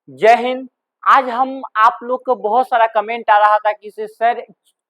जय हिंद। आज हम आप लोग को बहुत सारा कमेंट आ रहा था कि सर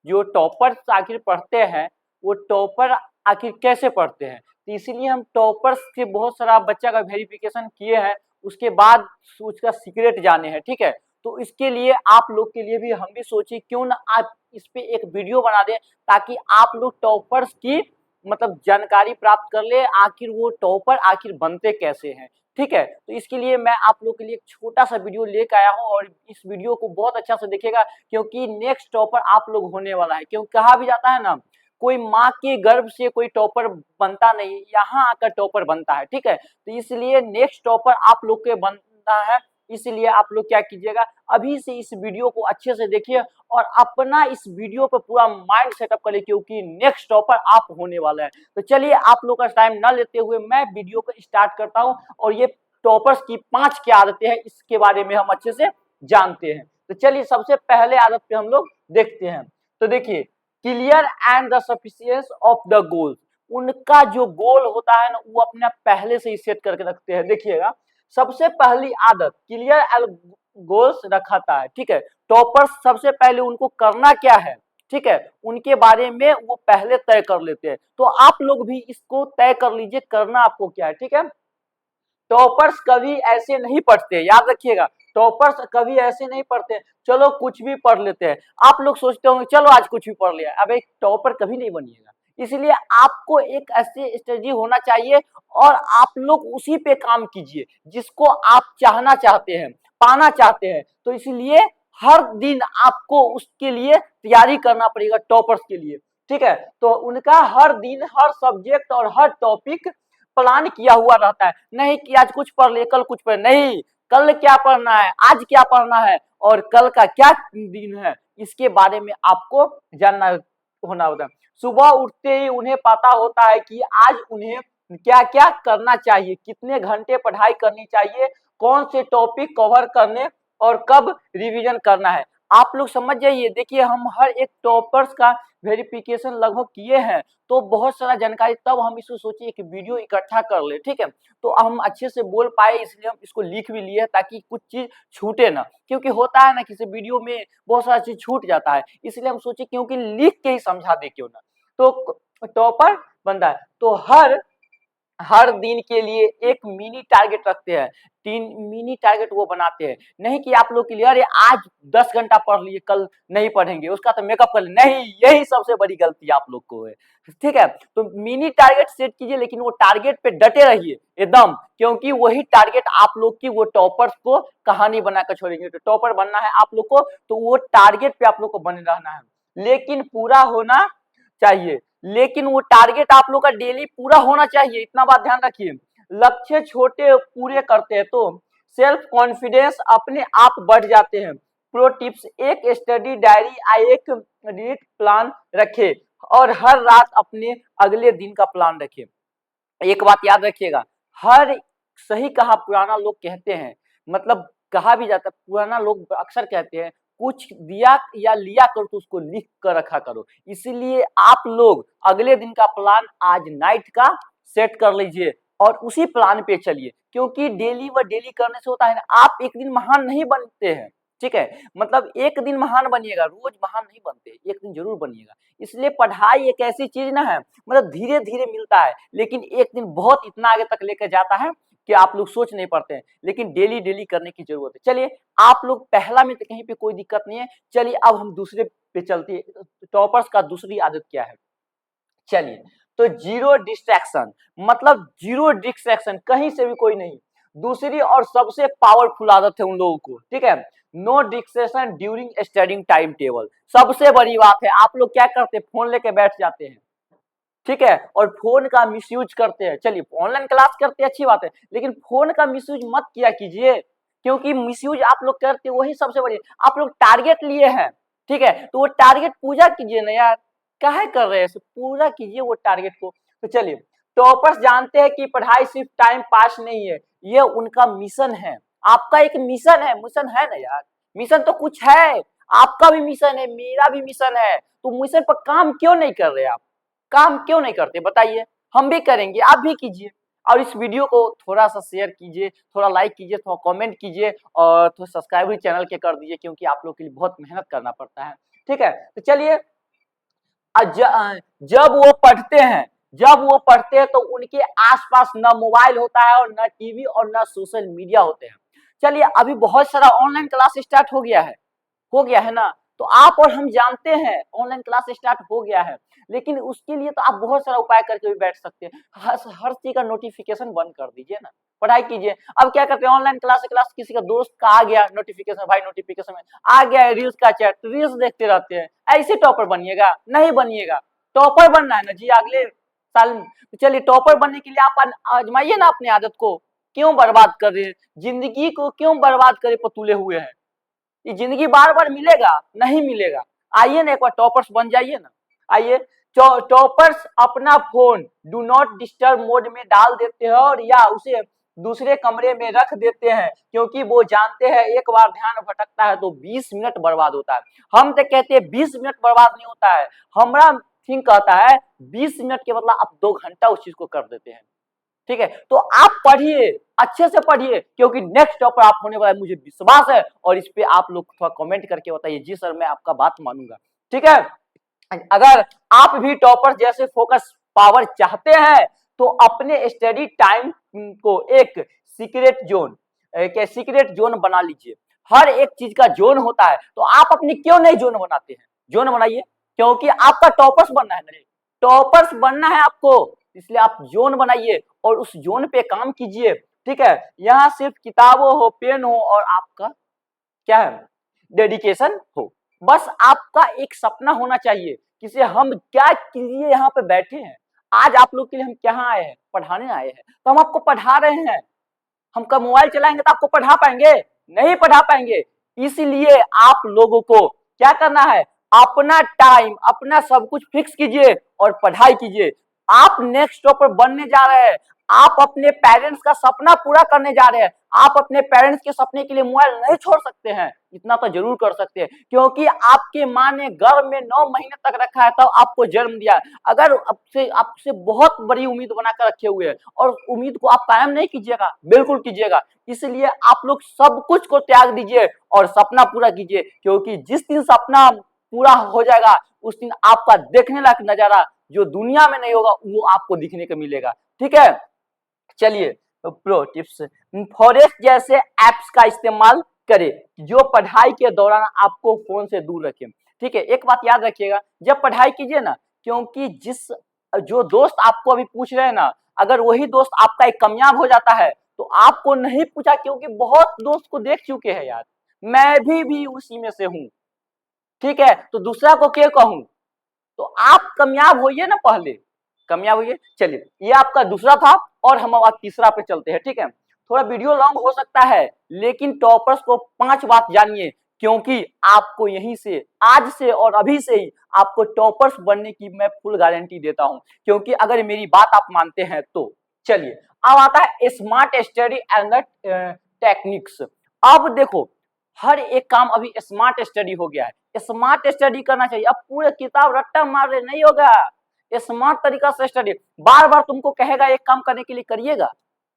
जो टॉपर्स आखिर पढ़ते हैं वो टॉपर आखिर कैसे पढ़ते हैं। तो इसीलिए हम टॉपर्स के बहुत सारा बच्चा का वेरिफिकेशन किए हैं, उसके बाद उसका सीक्रेट जाने हैं। ठीक है, तो इसके लिए आप लोग के लिए भी हम भी सोचे क्यों ना आप इस पे एक वीडियो बना दें ताकि आप लोग टॉपर्स की मतलब जानकारी प्राप्त कर ले, आखिर वो टॉपर आखिर बनते कैसे हैं। ठीक है, तो इसके लिए मैं आप लोग के लिए एक छोटा सा वीडियो लेकर आया हूं और इस वीडियो को बहुत अच्छा से देखिएगा क्योंकि नेक्स्ट टॉपर आप लोग होने वाला है। क्योंकि कहा भी जाता है ना, कोई माँ के गर्भ से कोई टॉपर बनता नहीं, यहाँ आकर टॉपर बनता है। ठीक है, तो इसलिए नेक्स्ट टॉपर आप लोग के बनना है। इसलिए आप लोग क्या कीजिएगा, अभी से इस वीडियो को अच्छे से देखिए और अपना इस वीडियो पर पूरा माइंड सेटअप करिए क्योंकि नेक्स्ट टॉपर आप होने वाला है। तो चलिए आप लोग का टाइम ना लेते हुए मैं वीडियो को स्टार्ट करता हूं और ये टॉपर्स की 5 क्या आदतें हैं इसके बारे में हम अच्छे से जानते हैं। तो चलिए सबसे पहले आदत पे हम लोग देखते हैं। तो देखिए, clear and the sufficiency of the goal. उनका जो गोल होता है ना वो अपने पहले से ही सेट करके रखते हैं। देखिएगा, सबसे पहली आदत क्लियर गोल्स रखाता है। ठीक है, टॉपर्स सबसे पहले उनको करना क्या है, ठीक है, उनके बारे में वो पहले तय कर लेते हैं। तो आप लोग भी इसको तय कर लीजिए करना आपको क्या है। ठीक है, टॉपर्स कभी ऐसे नहीं पढ़ते, याद रखिएगा, टॉपर्स कभी ऐसे नहीं पढ़ते चलो कुछ भी पढ़ लेते हैं। आप लोग सोचते होंगे चलो आज कुछ भी पढ़ लिया, अब एक टॉपर कभी नहीं बनिएगा। इसलिए आपको एक ऐसी स्ट्रेटजी होना चाहिए और आप लोग उसी पे काम कीजिए जिसको आप चाहना चाहते हैं, पाना चाहते हैं। तो इसलिए हर दिन आपको उसके लिए तैयारी करना पड़ेगा टॉपर्स के लिए। ठीक है, तो उनका हर दिन हर सब्जेक्ट और हर टॉपिक प्लान किया हुआ रहता है। नहीं कि आज कुछ पढ़ लिए कल कुछ पढ़, नहीं, कल क्या पढ़ना है, आज क्या पढ़ना है और कल का क्या दिन है इसके बारे में आपको जानना होना होता है। सुबह उठते ही उन्हें पता होता है कि आज उन्हें क्या क्या करना चाहिए, कितने घंटे पढ़ाई करनी चाहिए, कौन से टॉपिक कवर करने और कब रिवीजन करना है। आप लोग समझ जाइए। देखिए, हम हर एक टॉपर्स का वेरिफिकेशन लगभग किए हैं तो बहुत सारा जानकारी, तब हम इसको सोचे एक वीडियो इकट्ठा कर ले। ठीक है, तो हम अच्छे से बोल पाए इसलिए हम इसको लिख भी लिए ताकि कुछ चीज छूटे ना, क्योंकि होता है ना किसी वीडियो में बहुत सारा चीज छूट जाता है। इसलिए हम सोचे क्योंकि लिख के ही समझा दे क्यों ना। तो टॉपर बनता है तो हर हर दिन के लिए एक मिनी टारगेट रखते हैं, 3 मिनी टारगेट वो बनाते हैं। नहीं कि आप लोग के लिए अरे आज 10 घंटा पढ़ लिए कल नहीं पढ़ेंगे उसका तो मेकअप कर ले, नहीं, यही सबसे बड़ी गलती आप लोग को है। ठीक है, तो मिनी टारगेट सेट कीजिए लेकिन वो टारगेट पे डटे रहिए एकदम, क्योंकि वही टारगेट आप लोग की वो टॉपर्स को कहानी बनाकर छोड़ेंगे। तो टॉपर बनना है आप लोग को तो वो टारगेट पे आप लोग को बने रहना है, लेकिन पूरा होना चाहिए। लेकिन वो टारगेट आप लोग का डेली पूरा होना चाहिए, इतना बात ध्यान रखिए। लक्ष्य छोटे पूरे करते हैं तो सेल्फ कॉन्फिडेंस अपने आप बढ़ जाते हैं। प्रो टिप्स, एक स्टडी डायरी या एक रीड प्लान रखे और हर रात अपने अगले दिन का प्लान रखे। एक बात याद रखिएगा, हर सही कहा पुराना लोग कहते हैं, मतलब कहा भी जाता है, पुराना लोग अक्सर कहते हैं कुछ दिया या लिया करो तो उसको लिख कर रखा करो। इसीलिए आप लोग अगले दिन का प्लान आज नाइट का सेट कर लीजिए और उसी प्लान पे चलिए, क्योंकि डेली व डेली करने से होता है ना, आप एक दिन महान नहीं बनते हैं। ठीक है, मतलब एक दिन महान बनिएगा, रोज महान नहीं बनते, एक दिन जरूर बनिएगा। इसलिए पढ़ाई एक ऐसी चीज ना है, मतलब धीरे धीरे मिलता है लेकिन एक दिन बहुत इतना आगे तक लेकर जाता है कि आप लोग सोच नहीं पाते हैं, लेकिन डेली डेली करने की जरूरत है। चलिए, आप लोग पहला में तो कहीं पे कोई दिक्कत नहीं है। चलिए अब हम दूसरे पे चलते हैं, टॉपर्स का दूसरी आदत क्या है। चलिए, तो जीरो डिस्ट्रैक्शन, मतलब जीरो डिस्ट्रैक्शन, कहीं से भी कोई नहीं। दूसरी और सबसे पावरफुल आदत है उन लोगों को। ठीक है, no distraction during studying time table. सबसे बड़ी बात है, आप लोग क्या करते हैं, फोन लेके बैठ जाते हैं। ठीक है, और फोन का मिसयूज करते हैं। चलिए, ऑनलाइन क्लास करते हैं अच्छी बात है, लेकिन फोन का मिसयूज मत किया कीजिए, क्योंकि मिसयूज आप लोग करते हैं वही सबसे बड़ी। आप लोग टारगेट लिए हैं, ठीक है, तो वो टारगेट पूरा कीजिए ना यार, काहे कर रहे हैं, पूरा कीजिए वो टारगेट को। तो चलिए, टॉपर्स जानते हैं कि पढ़ाई सिर्फ टाइम पास नहीं है, ये उनका मिशन है। आपका एक मिशन है, मिशन है ना यार, मिशन तो कुछ है। आपका भी मिशन है, मेरा भी मिशन है, तो मिशन पर काम क्यों नहीं कर रहे आप, काम क्यों नहीं करते बताइए, हम भी करेंगे, आप भी कीजिए। और इस वीडियो को थोड़ा सा शेयर कीजिए, थोड़ा लाइक कीजिए, थोड़ा कमेंट कीजिए और थोड़ा सब्सक्राइब भी चैनल के कर दीजिए, क्योंकि आप लोग के लिए बहुत मेहनत करना पड़ता है। ठीक है, तो चलिए जब वो पढ़ते हैं, तो उनके आसपास न मोबाइल होता है और न टीवी और न सोशल मीडिया होते हैं। चलिए अभी बहुत सारा ऑनलाइन क्लास स्टार्ट हो गया है ना, तो आप और हम जानते हैं ऑनलाइन क्लास स्टार्ट हो गया है, लेकिन उसके लिए तो आप बहुत सारा उपाय करके भी बैठ सकते हैं। हर चीज का नोटिफिकेशन बंद कर दीजिए ना, पढ़ाई कीजिए। अब क्या करते हैं, ऑनलाइन क्लास किसी का दोस्त का आ गया नोटिफिकेशन, भाई नोटिफिकेशन में आ गया है रील्स का चैट, रील्स देखते रहते हैं। ऐसे टॉपर बनिएगा? नहीं बनिएगा। टॉपर बनना है ना जी अगले साल। चलिए टॉपर बनने के लिए आप आजमाइए ना अपनी आदत को। क्यों बर्बाद कर रहे हैं जिंदगी को, क्यों बर्बाद करे पतूले हुए हैं? ये जिंदगी बार बार मिलेगा? नहीं मिलेगा। आइए ना एक बार टॉपर्स बन जाइए ना। आइए, टॉपर्स अपना phone do not disturb mode में डाल देते हैं और या उसे दूसरे कमरे में रख देते हैं, क्योंकि वो जानते हैं एक बार ध्यान भटकता है तो 20 मिनट बर्बाद होता है। हम तो कहते हैं 20 मिनट बर्बाद नहीं होता है, हमारा थिंक कहता है 20 मिनट के बदला आप 2 घंटा उस चीज को कर देते हैं। ठीक है, तो आप पढ़िए, अच्छे से पढ़िए, क्योंकि नेक्स्ट टॉपर आप होने वाला है, मुझे विश्वास है। और इस पे आप लोग थोड़ा कमेंट करके बताइए, जी सर मैं आपका बात मानूंगा। ठीक है, अगर आप भी टॉपर जैसे फोकस पावर चाहते हैं तो अपने स्टडी टाइम को एक सीक्रेट जोन बना लीजिए। हर एक चीज का जोन होता है, तो आप अपनी क्यों नहीं जोन बनाते हैं? जोन बनाइए, क्योंकि आपका टॉपर्स बनना है ना, टॉपर्स बनना है आपको, इसलिए आप जोन बनाइए और उस जोन पे काम कीजिए। ठीक है, यहाँ सिर्फ किताबों हो, पेन हो और आपका क्या है, डेडिकेशन हो। बस आपका एक सपना होना चाहिए किसे हम क्या कीजिए यहाँ पे बैठे हैं। आज आप लोग के लिए हम क्या आए हैं? पढ़ाने आए हैं, तो हम आपको पढ़ा रहे हैं। हम कब मोबाइल चलाएंगे तो आपको पढ़ा पाएंगे? नहीं पढ़ा पाएंगे। इसीलिए आप लोगों को क्या करना है, अपना टाइम, अपना सब कुछ फिक्स कीजिए और पढ़ाई कीजिए। आप नेक्स्ट टॉपर बनने जा रहे हैं, आप अपने पेरेंट्स का सपना पूरा करने जा रहे हैं। आप अपने पेरेंट्स के सपने के लिए मोबाइल नहीं छोड़ सकते हैं, इतना तो जरूर कर सकते हैं, क्योंकि आपके माँ ने गर्भ में 9 महीने तक रखा है, तब आपको जन्म दिया। अगर आपसे बहुत बड़ी उम्मीद बनाकर रखे हुए हैं और उम्मीद को आप कायम नहीं कीजिएगा, बिल्कुल कीजिएगा। इसलिए आप लोग सब कुछ को त्याग दीजिए और सपना पूरा कीजिए, क्योंकि जिस दिन सपना पूरा हो जाएगा उस दिन आपका देखने लायक नजारा जो दुनिया में नहीं होगा वो आपको दिखने को मिलेगा। ठीक है, चलिए प्रो टिप्स, फॉरेस्ट जैसे एप्स का इस्तेमाल करें जो पढ़ाई के दौरान आपको फोन से दूर रखें। ठीक है, एक बात याद रखिएगा, जब पढ़ाई कीजिए ना, क्योंकि जो दोस्त आपको अभी पूछ रहे हैं ना, अगर वही दोस्त आपका एक कामयाब हो जाता है तो आपको नहीं पूछा, क्योंकि बहुत दोस्त को देख चुके हैं यार, मैं भी उसी में से हूँ। ठीक है, तो दूसरा को क्या कहूँ? तो आप कामयाब होइए ना, पहले कामयाब होइए। चलिए ये आपका दूसरा था और हम अब तीसरा पे चलते हैं। ठीक है, थोड़ा वीडियो लॉन्ग हो सकता है, लेकिन टॉपर्स को 5 बात जानिए, क्योंकि आपको यहीं से, आज से और अभी से ही आपको टॉपर्स बनने की मैं फुल गारंटी देता हूं, क्योंकि अगर मेरी बात आप मानते हैं तो। चलिए अब आता है smart study and the techniques. अब देखो, हर एक काम अभी स्मार्ट स्टडी हो गया है, स्मार्ट स्टडी करना चाहिए। अब पूरे किताब रट्टा मार रहे नहीं होगा, स्मार्ट तरीका से स्टडी। बार बार तुमको कहेगा एक काम करने के लिए करिएगा,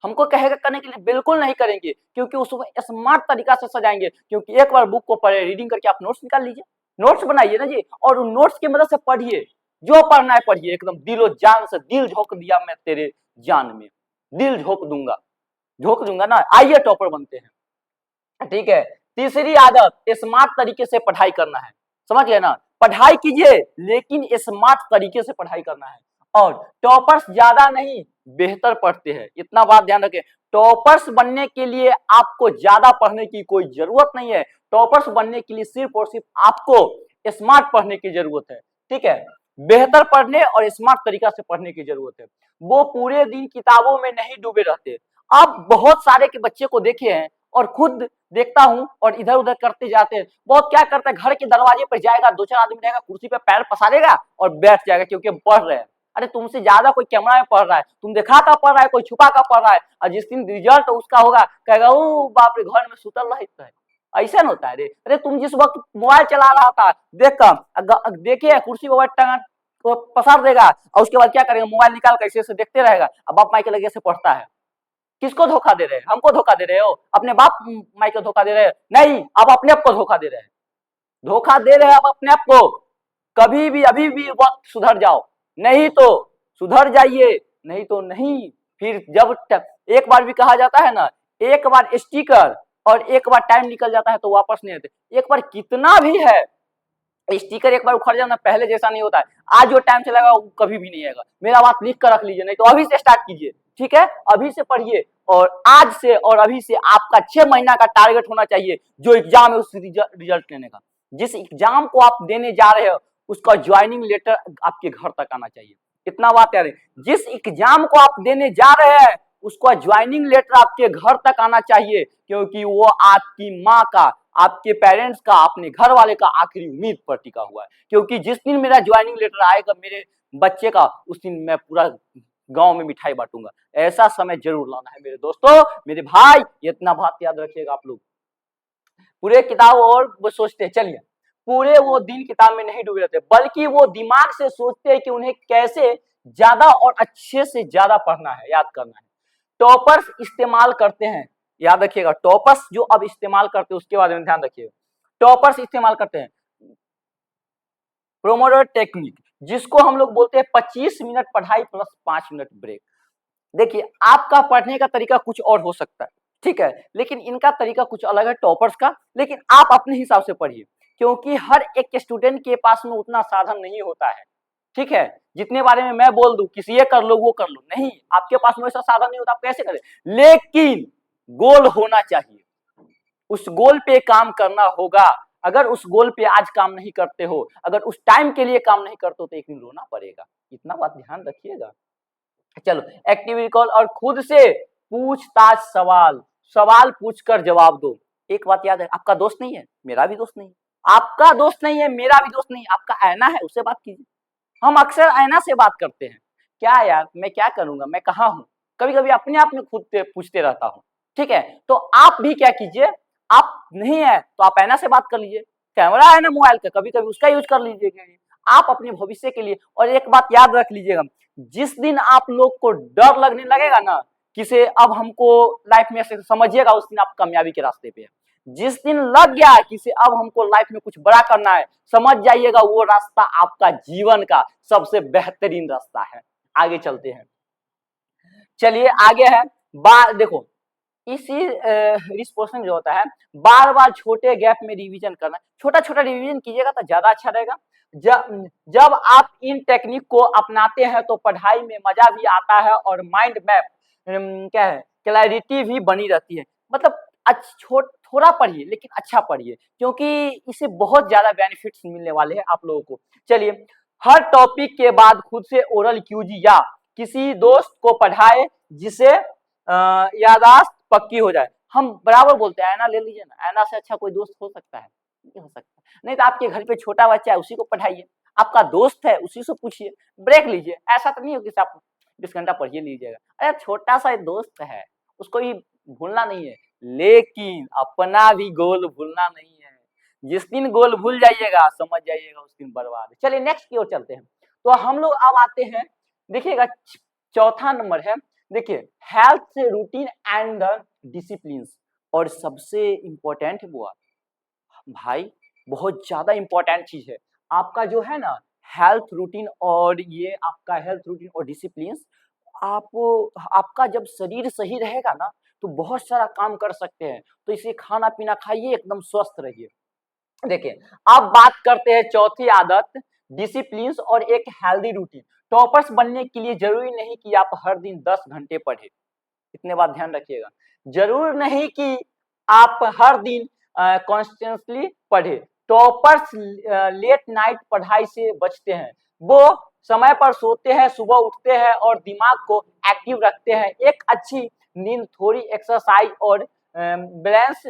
हमको कहेगा करने के लिए बिल्कुल नहीं करेंगे, क्योंकि उसको स्मार्ट तरीका से सजाएंगे। क्योंकि एक बार बुक को पढ़े, रीडिंग करके आप नोट्स निकाल लीजिए, नोट्स बनाइए ना जी, और उन नोट्स की मदद से पढ़िए, जो पढ़ना है पढ़िए एकदम दिलो जान से। दिल झोंक दिया मैं तेरे जान में, दिल झोंक दूंगा ना। आइए टॉपर बनते हैं। ठीक है, तीसरी आदत, स्मार्ट तरीके से पढ़ाई करना है। समझ गए ना, पढ़ाई कीजिए लेकिन स्मार्ट तरीके से पढ़ाई करना है। और टॉपर्स ज्यादा नहीं बेहतर पढ़ते हैं, इतना बात ध्यान रखें। टॉपर्स बनने के लिए आपको ज्यादा पढ़ने की कोई जरूरत नहीं है, टॉपर्स बनने के लिए सिर्फ और सिर्फ आपको स्मार्ट पढ़ने की जरूरत है। ठीक है, बेहतर पढ़ने और स्मार्ट तरीका से पढ़ने की जरूरत है। वो पूरे दिन किताबों में नहीं डूबे रहते। आप बहुत सारे के बच्चे को देखे हैं और खुद देखता हूं और इधर उधर करते जाते हैं। बहुत क्या करता है, घर के दरवाजे पर जाएगा, 2-4 आदमी रहेगा, कुर्सी पे पैर पसारेगा और बैठ जाएगा, क्योंकि हम पढ़ रहे हैं। अरे तुमसे ज्यादा कोई कैमरा में पढ़ रहा है, तुम दिखा कर पढ़ रहा है, कोई छुपा कर पढ़ रहा है, और जिस दिन रिजल्ट उसका होगा कहेगा ओ बाप रे घर में सुतल रहता है। ऐसा नहीं होता है रे। अरे तुम जिस वक्त मोबाइल चला रहा था देखिए कुर्सी पर टंगा को पसार देगा और उसके बाद क्या करेगा, मोबाइल निकाल कर ऐसे देखते रहेगा। अब बाप माई के लगे से पढ़ता है। किसको धोखा दे रहे हैं? हमको धोखा दे रहे हो? अपने बाप माई को धोखा दे रहे हैं? नहीं, आप अपने आप को धोखा दे रहे हैं। धोखा दे रहे हैं आप अपने आप को। कभी भी अभी भी वक्त सुधर जाओ, नहीं तो सुधर जाइए, नहीं तो नहीं। फिर जब एक बार भी कहा जाता है ना, एक बार स्टिकर और एक बार टाइम निकल जाता है तो वापस नहीं आते। एक बार कितना भी है, स्टिकर एक बार उखड़ जाना पहले जैसा नहीं होता है। आज जो टाइम चलेगा वो कभी भी नहीं आएगा। मेरा बात लिख कर रख लीजिए, नहीं तो अभी से स्टार्ट कीजिए, ठीक है? अभी से पढ़िए और आज से और अभी से आपका 6 महीना का टारगेट होना चाहिए जो एग्जाम है उस रिजल्ट लेने का। जिस एग्जाम को आप देने जा रहे हो उसका ज्वाइनिंग लेटर आपके घर तक आना चाहिए। इतना बात याद है, जिस एग्जाम को आप देने जा रहे हैं उसका ज्वाइनिंग लेटर आपके घर तक आना चाहिए, क्योंकि वो आपकी माँ का, आपके पेरेंट्स का, अपने घर वाले का आखिरी उम्मीद पर टिका हुआ है। क्योंकि जिस दिन मेरा ज्वाइनिंग लेटर आएगा मेरे बच्चे का, उस दिन मैं पूरा गांव में मिठाई बांटूंगा। ऐसा समय जरूर लाना है मेरे दोस्तों, मेरे भाई, इतना बात याद रखिएगा आप लोग। पूरे किताब और वो सोचते, चलिए पूरे वो दिन किताब में नहीं डूबे रहते, बल्कि वो दिमाग से सोचते हैं कि उन्हें कैसे ज्यादा और अच्छे से ज्यादा पढ़ना है, याद करना है। टॉपर्स इस्तेमाल करते हैं, याद रखिएगा, टॉपर्स जो अब इस्तेमाल करते हैं उसके बारे में ध्यान रखिएगा। टॉपर्स इस्तेमाल करते हैं प्रोमोडोर टेक्निक, जिसको हम लोग बोलते हैं 25 मिनट पढ़ाई प्लस 5 मिनट ब्रेक। देखिए आपका पढ़ने का तरीका कुछ और हो सकता है, ठीक है, लेकिन इनका तरीका कुछ अलग है टॉपर्स का। लेकिन आप अपने हिसाब से पढ़िए, क्योंकि हर एक स्टूडेंट के पास में उतना साधन नहीं होता है, ठीक है? जितने बारे में मैं बोल दूं किसी ये कर लो वो कर लो, नहीं, आपके पास में ऐसा साधन नहीं होता, आप कैसे करें? लेकिन गोल होना चाहिए, उस गोल पे काम करना होगा। अगर उस गोल पे आज काम नहीं करते हो, अगर उस टाइम के लिए काम नहीं करते हो तो एक दिन रोना पड़ेगा। इतना बात ध्यान रखिएगा। चलो एक्टिव रिकॉल और खुद से पूछताछ, सवाल सवाल पूछकर जवाब दो। एक बात याद है, आपका दोस्त नहीं है, मेरा भी दोस्त नहीं है, आपका दोस्त नहीं है, मेरा भी दोस्त नहीं है, आपका आईना है, उससे बात कीजिए। हम अक्सर आईना से बात करते हैं, क्या यार मैं क्या करूंगा, मैं कहाँ हूँ, कभी कभी अपने आप में खुद से पूछते रहता हूँ, ठीक है? तो आप भी क्या कीजिए, आप नहीं है तो आप आईना से बात कर लीजिए, कैमरा है ना मोबाइल का, कभी कभी उसका यूज कर लीजिएगा आप अपने भविष्य के लिए। और एक बात याद रख लीजिएगा, जिस दिन आप लोग को डर लगने लगेगा ना किसे अब हमको लाइफ में ऐसे समझिएगा, उस दिन आप कामयाबी के रास्ते पे है। जिस दिन लग गया किसे अब हमको लाइफ में कुछ बड़ा करना है, समझ जाइएगा वो रास्ता आपका जीवन का सबसे बेहतरीन रास्ता है। आगे चलते हैं, चलिए आगे है बार, देखो इसी इस पोर्शन जो होता है बार बार छोटे गैप में रिवीजन करना, छोटा छोटा रिवीजन कीजिएगा तो ज्यादा अच्छा रहेगा। जब आप इन टेक्निक को अपनाते हैं तो पढ़ाई में मजा भी आता है और माइंड मैप क्या है, क्लैरिटी भी बनी रहती है। मतलब थोड़ा पढ़िए लेकिन अच्छा पढ़िए, क्योंकि इससे बहुत ज्यादा बेनिफिट्स मिलने वाले हैं आप लोगों को। चलिए, हर टॉपिक के बाद खुद से ओरल क्यूजी या किसी दोस्त को पढ़ाए जिसे याददाश्त पक्की हो जाए। हम बराबर बोलते हैं आईना ले लीजिए ना, आईना से अच्छा कोई दोस्त हो सकता है? नहीं हो सकता। नहीं तो आपके घर पे छोटा बच्चा है उसी को पढ़ाइए, आपका दोस्त है उसी से पूछिए, ब्रेक लीजिए। ऐसा तो नहीं हो कि आप 20 घंटा पढ़िए लीजिएगा, अरे छोटा सा दोस्त है उसको ही भूलना नहीं है, लेकिन अपना भी गोल भूलना नहीं है। जिस दिन गोल भूल जाइएगा समझ जाइएगा उस दिन बर्बाद है। चलिए नेक्स्ट की ओर चलते हैं। तो हम लोग अब आते हैं, देखिएगा चौथा नंबर है, देखिए health routine and the discipline. और सबसे इंपॉर्टेंट वो भाई बहुत ज्यादा इंपॉर्टेंट चीज है आपका जो है ना हेल्थ रूटीन, और ये आपका हेल्थ रूटीन और डिसिप्लिन। आपका जब शरीर सही रहेगा ना तो बहुत सारा काम कर सकते हैं। तो इसे खाना पीना खाइए, एकदम स्वस्थ रहिए। देखिए अब बात करते हैं चौथी आदत, डिसिप्लिन और एक हेल्दी रूटीन। टॉपर्स बनने के लिए जरूरी नहीं कि आप हर दिन 10 घंटे पढ़े, इतने बात ध्यान रखिएगा। जरूर नहीं कि आप हर दिन कॉन्स्टेंटली पढ़े। टॉपर्स लेट नाइट पढ़ाई से बचते हैं, वो समय पर सोते हैं, सुबह उठते हैं और दिमाग को एक्टिव रखते हैं। एक अच्छी नींद, थोड़ी एक्सरसाइज और बैलेंस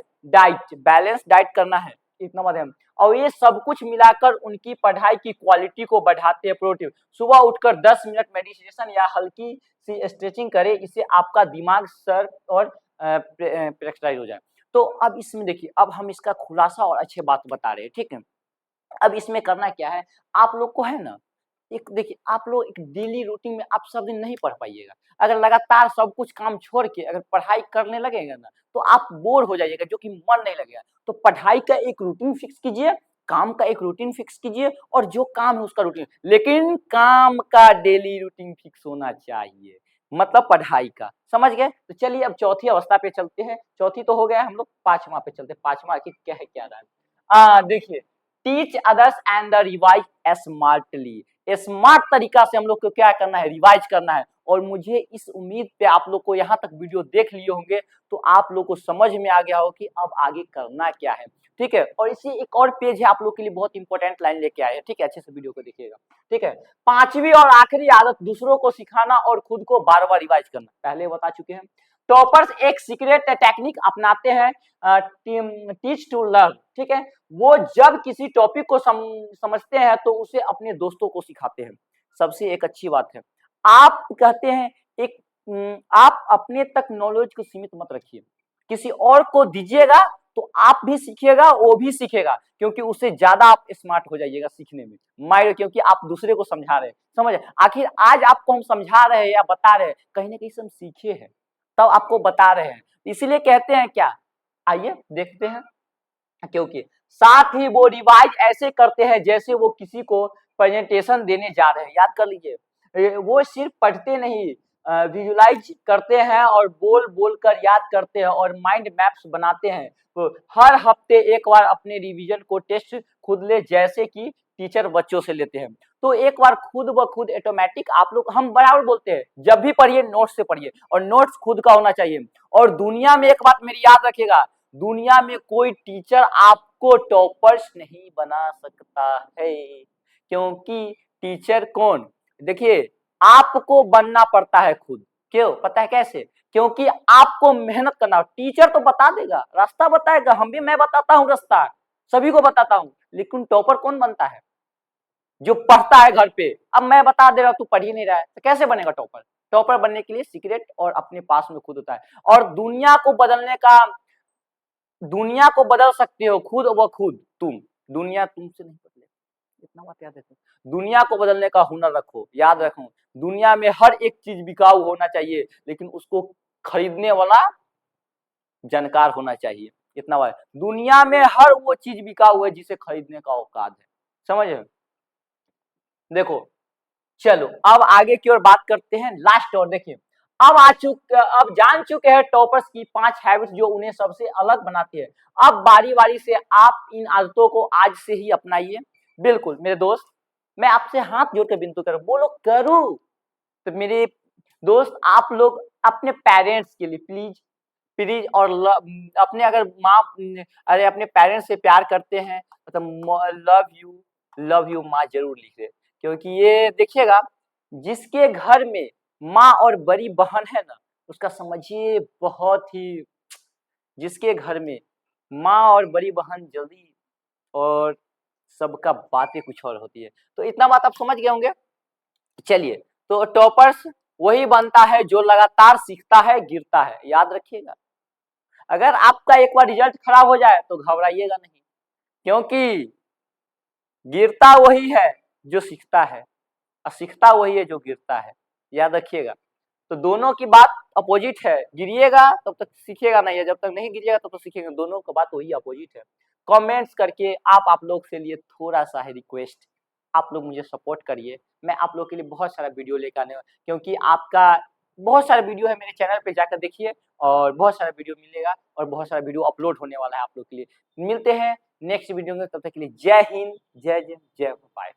डाइट करना है, इतना बात है। और ये सब कुछ मिलाकर उनकी पढ़ाई की क्वालिटी को बढ़ाते हैं। प्रोटीन, सुबह उठकर 10 मिनट मेडिटेशन या हल्की सी स्ट्रेचिंग करें, इससे आपका दिमाग सर और प्रेशराइज हो जाए। तो अब इसमें देखिए, अब हम इसका खुलासा और अच्छे बात बता रहे हैं, ठीक है? अब इसमें करना क्या है, आप लोग को है ना एक देखिए आप लोग एक डेली रूटीन में आप सब दिन नहीं पढ़ पाइएगा। अगर लगातार सब कुछ काम छोड़ के अगर पढ़ाई करने लगेंगे ना, तो आप बोर हो जाइएगा, जो कि मन नहीं लगेगा। तो पढ़ाई का एक रूटीन फिक्स कीजिए, काम का एक रूटीन फिक्स कीजिए और जो काम है उसका रूटीन, लेकिन काम का डेली रूटीन फिक्स होना चाहिए, मतलब पढ़ाई का। समझ गए? तो चलिए अब चौथी अवस्था पे चलते हैं। चौथी तो हो गया, हम लोग 5वां पे चलते हैं। 5वां आखिर क्या है, क्या रहा है? देखिए, teach others and the revise smartly. Smart तरीका से हम लोग को क्या करना है, रिवाइज करना है। और मुझे इस उम्मीद पे आप लोग को यहाँ तक वीडियो देख लिए होंगे तो आप लोग को समझ में आ गया हो कि अब आगे करना क्या है। ठीक है, और इसी एक और पेज है आप लोग के लिए बहुत इंपॉर्टेंट लाइन लेके आए हैं। ठीक है, अच्छे से वीडियो को देखिएगा। ठीक है, 5वीं और आखिरी आदत, दूसरों को सिखाना और खुद को बार बार रिवाइज करना। पहले बता चुके हैं। टॉपर्स एक सीक्रेट टेक्निक अपनाते हैं, टीच टू लर्न। ठीक है, वो जब किसी टॉपिक को समझते हैं तो उसे अपने दोस्तों को सिखाते हैं। सबसे एक अच्छी बात है, आप कहते हैं आप अपने तक नॉलेज को सीमित मत रखिए, किसी और को दीजिएगा तो आप भी सीखिएगा, वो भी सीखेगा, क्योंकि उससे ज्यादा आप स्मार्ट हो जाइएगा सीखने में। माइंड, क्योंकि आप दूसरे को समझा रहे हैं। समझ, आखिर आज आपको हम समझा रहे हैं या बता रहे हैं, कहीं ना कहीं से हम सीखे हैं, तब आपको बता रहे हैं। इसीलिए कहते हैं क्या, आइए देखते हैं। क्योंकि साथ ही वो रिवाइज ऐसे करते हैं जैसे वो किसी को प्रेजेंटेशन देने जा रहे हैं। याद कर लीजिए, वो सिर्फ पढ़ते नहीं, विजुलाइज करते हैं और बोल बोल कर याद करते हैं और माइंड मैप्स बनाते हैं। तो हर हफ्ते एक बार अपने रिवीजन को टेस्ट खुद ले, जैसे कि टीचर बच्चों से लेते हैं। तो एक बार खुद ब खुद ऑटोमेटिक आप लोग, हम बराबर बोलते हैं जब भी पढ़िए नोट्स से पढ़िए, और नोट्स खुद का होना चाहिए। और दुनिया में एक बात मेरी याद रखिएगा, दुनिया में कोई टीचर आपको टॉपर्स नहीं बना सकता है, क्योंकि टीचर कौन, देखिए आपको बनना पड़ता है खुद। क्यों पता है कैसे? क्योंकि आपको मेहनत करना। टीचर तो बता देगा, रास्ता बताएगा, मैं बताता हूँ रास्ता, सभी को बताता हूँ, लेकिन टॉपर कौन बनता है? जो पढ़ता है घर पे। अब मैं बता दे रहा हूँ, तू पढ़ ही नहीं रहा है, तो कैसे बनेगा टॉपर? टॉपर बनने के लिए सीक्रेट और अपने पास में खुद होता है। और दुनिया को बदल सकते हो खुद व खुद तुम, दुनिया तुमसे नहीं बदले। इतना बात याद रखो, दुनिया को बदलने का हुनर रखो। याद रखो, दुनिया में हर एक चीज बिकाऊ होना चाहिए, लेकिन उसको खरीदने वाला जानकार होना चाहिए। इतना बात, दुनिया में हर वो चीज बिकाऊ है जिसे खरीदने का औकात है। समझ रहे हो? देखो, चलो अब आगे की ओर बात करते हैं। लास्ट और देखिए, अब जान चुके हैं टॉपर्स की 5 हैबिट्स जो उन्हें सबसे अलग बनाती है। अब बारी बारी से आप इन आदतों को आज से ही अपनाइए। बिल्कुल मेरे दोस्त, मैं आपसे हाथ जोड़ कर विनती करूं, बोलो करूं। तो मेरे दोस्त, आप लोग अपने पेरेंट्स के लिए प्लीज प्लीज, और अपने अगर अरे अपने पेरेंट्स से प्यार करते हैं मतलब लव यू माँ जरूर लिख दे। क्योंकि ये देखिएगा, जिसके घर में माँ और बड़ी बहन है ना, उसका समझिए बहुत ही, जिसके घर में माँ और बड़ी बहन जल्दी, और सबका बातें कुछ और होती है। तो इतना बात आप समझ गए होंगे। चलिए, तो टॉपर्स वही बनता है जो लगातार सीखता है, गिरता है। याद रखिएगा, अगर आपका एक बार रिजल्ट खराब हो जाए तो घबराइएगा नहीं, क्योंकि गिरता वही है जो सीखता है, और सीखता वही है जो गिरता है। याद रखिएगा, तो दोनों की बात अपोजिट है। गिरिएगा तब तक सीखिएगा नहीं है, जब तक नहीं गिरिएगा तब तक सीखेगा। दोनों का बात वही अपोजिट है। कमेंट्स करके आप लोग से लिए थोड़ा सा है रिक्वेस्ट, आप लोग मुझे सपोर्ट करिए। मैं आप लोग के लिए बहुत सारा वीडियो लेकर आने, क्योंकि आपका बहुत सारा वीडियो है मेरे चैनल पे, जाकर देखिए, और बहुत सारा वीडियो मिलेगा और बहुत सारा वीडियो अपलोड होने वाला है आप लोग के लिए। मिलते हैं नेक्स्ट वीडियो में, तब तक के लिए जय हिंद, जय जय जय भारत।